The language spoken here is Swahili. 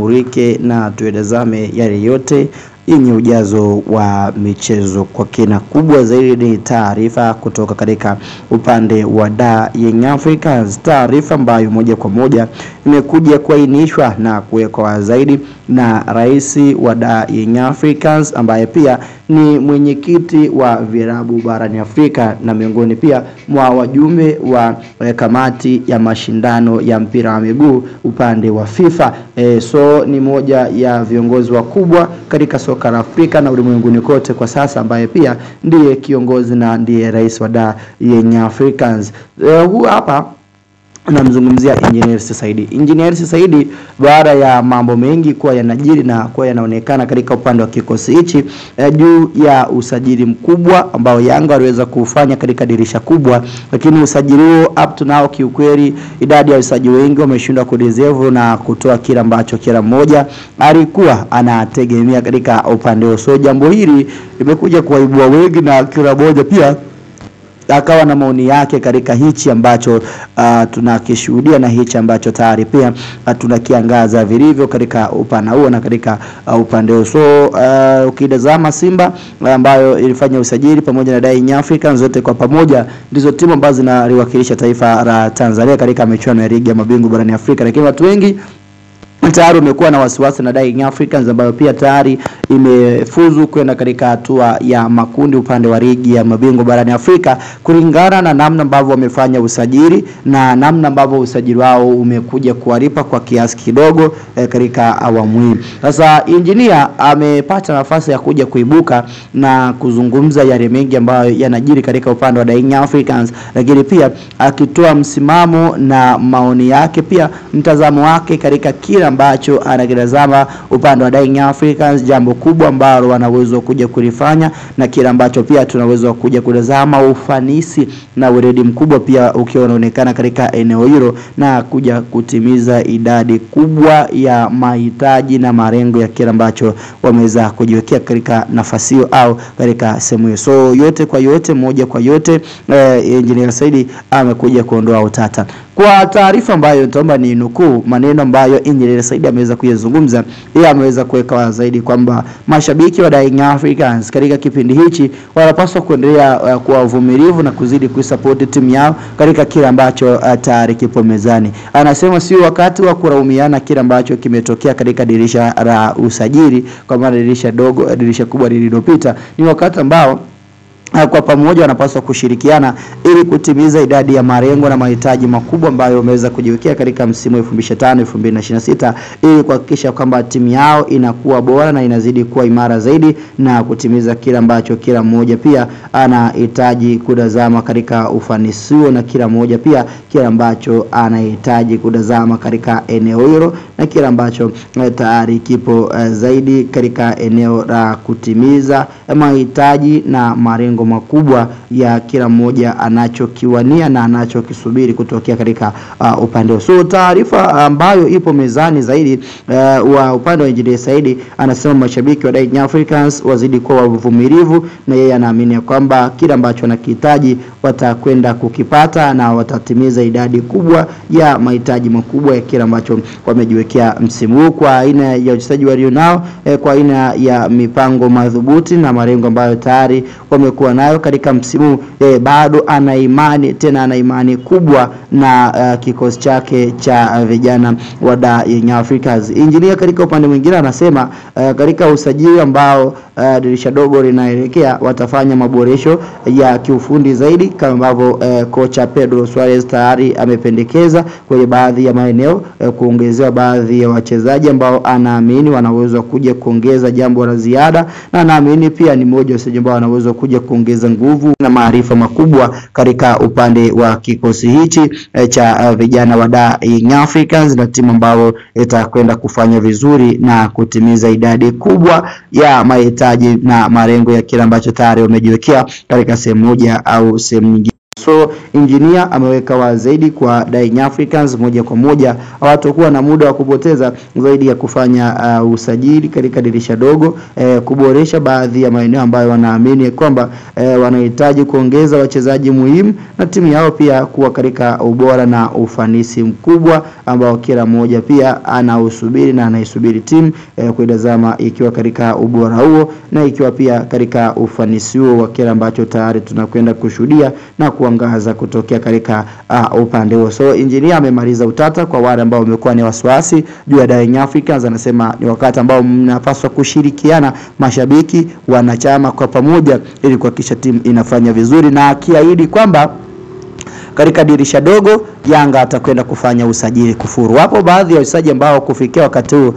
Murike na tuelezame yale yote yenye ujazo wa michezo kwa kina. Kubwa zaidi ni taarifa kutoka katika upande wa Young Africans, taarifa ambayo moja kwa moja imekuja kuainishwa na kuwekwa zaidi na rais wa Young Africans ambaye pia ni mwenyekiti wa vilabu barani Afrika na miongoni pia mwa wajumbe wa kamati ya mashindano ya mpira wa miguu upande wa FIFA. So ni moja ya viongozi wakubwa katika soka la Afrika na ulimwenguni kote kwa sasa, ambaye pia ndiye kiongozi na ndiye rais wa Young Africans. Huu hapa namzungumzia Engineer Hersi Said. Engineer Hersi Said, baada ya mambo mengi kuwa yanajiri na kuwa yanaonekana katika upande wa kikosi hichi juu ya usajili mkubwa ambao Yanga waliweza kufanya katika dirisha kubwa, lakini usajili huo up to now kiukweli idadi ya usajili wengi wameshindwa kureserve na kutoa kila ambacho kila mmoja alikuwa anategemea katika upande huo. So jambo hili limekuja kuwaibua wengi na kila mmoja pia akawa na maoni yake katika hichi ambacho tunakishuhudia na hichi ambacho tayari pia tunakiangaza vilivyo katika upana huo na katika upande huo. So ukitazama Simba ambayo ilifanya usajili pamoja na Young Africans, zote kwa pamoja ndizo timu ambazo zinaliwakilisha taifa la Tanzania katika michuano ya ligi ya mabingwa barani Afrika, lakini watu wengi tayari umekuwa na wasiwasi na Young Africans ambayo pia tayari imefuzu kwenda katika hatua ya makundi upande wa ligi ya mabingwa barani Afrika, kulingana na namna ambavyo wamefanya usajili na namna ambavyo usajili wao umekuja kuwalipa kwa kiasi kidogo katika awamu hii. Sasa Engineer amepata nafasi ya kuja kuibuka na kuzungumza yale mengi ambayo yanajiri katika upande wa Young Africans, lakini pia akitoa msimamo na maoni yake, pia mtazamo wake katika kila ambacho anakitazama upande wa Young Africans, jambo kubwa ambalo wanaweza kuja kulifanya na kila ambacho pia tunaweza kuja kutazama ufanisi na weledi mkubwa pia ukiwa unaonekana katika eneo hilo na kuja kutimiza idadi kubwa ya mahitaji na malengo ya kila ambacho wameweza kujiwekea katika nafasi hiyo au katika sehemu hiyo. So yote kwa yote, moja kwa yote, Engineer Said amekuja kuondoa utata. Kwa taarifa ambayo nitaomba ni nukuu maneno ambayo Engineer Said ameweza kuyazungumza. Yeye ameweza kuweka zaidi kwamba mashabiki wa Young Africans katika kipindi hichi wanapaswa kuendelea kuwa wavumilivu na kuzidi kuisupport timu yao katika kile ambacho tayari kipo mezani. Anasema sio wakati wa kulaumiana kile ambacho kimetokea katika dirisha la usajili, kwa maana dirisha kubwa lililopita. Ni wakati ambao kwa pamoja wanapaswa kushirikiana ili kutimiza idadi ya malengo na mahitaji makubwa ambayo wameweza kujiwekea katika msimu 2025-2026 ili kuhakikisha kwamba timu yao inakuwa bora na inazidi kuwa imara zaidi na kutimiza kila ambacho kila mmoja pia anahitaji kutazama katika ufanisi huo, na kila mmoja pia kila ambacho anahitaji kutazama katika eneo hilo na kila ambacho tayari kipo zaidi katika eneo la kutimiza mahitaji na malengo makubwa ya kila mmoja anachokiwania na anachokisubiri kutokea katika upande. So taarifa ambayo ipo mezani zaidi wa upande wa Engineer Said, anasema mashabiki wa Young Africans wazidi kuwa wavumilivu na yeye anaamini kwamba kila ambacho anakihitaji watakwenda kukipata na watatimiza idadi kubwa ya mahitaji makubwa ya kila ambacho wamejiwekea msimu huu, kwa aina ya wachezaji walionao, kwa aina ya mipango madhubuti na malengo ambayo tayari wamekuwa nayo katika msimu. Bado ana imani kubwa na kikosi chake cha vijana wa Young Africans. Engineer katika upande mwingine anasema katika usajili ambao dirisha dogo linaelekea watafanya maboresho ya kiufundi zaidi, kama ambavyo kocha Pedro Suarez tayari amependekeza kwenye baadhi ya maeneo kuongezewa baadhi ya wachezaji ambao anaamini wanaweza kuja kuongeza jambo la ziada, na anaamini pia ni mmoja wa wachezaji ambao wanaweza kuja kuongeza nguvu na maarifa makubwa katika upande wa kikosi hichi cha vijana wa Young Africans, na timu ambao itakwenda kufanya vizuri na kutimiza idadi kubwa ya mahitaji na malengo ya kila ambacho tayari wamejiwekea katika sehemu moja au sehemu nyingine. So Engineer ameweka wazi zaidi kwa Young Africans moja kwa moja hawatakuwa na muda wa kupoteza zaidi ya kufanya usajili katika dirisha dogo, kuboresha baadhi ya maeneo ambayo wanaamini kwamba wanahitaji kuongeza wachezaji muhimu, na timu yao pia kuwa katika ubora na ufanisi mkubwa ambao kila mmoja pia anausubiri na anaisubiri timu kuidazama ikiwa katika ubora huo na ikiwa pia katika ufanisi huo wa kile ambacho tayari tunakwenda kushuhudia na kuangaza kutokea katika upande huo. So Engineer amemaliza utata kwa wale ambao wamekuwa ni wasiwasi juu ya Young Africans. Anasema ni wakati ambao mnapaswa kushirikiana, mashabiki, wanachama kwa pamoja, ili kuhakikisha timu inafanya vizuri, na akiahidi kwamba katika dirisha dogo Yanga atakwenda kufanya usajili kufuru. Wapo baadhi ya wachezaji ambao kufikia wakati huu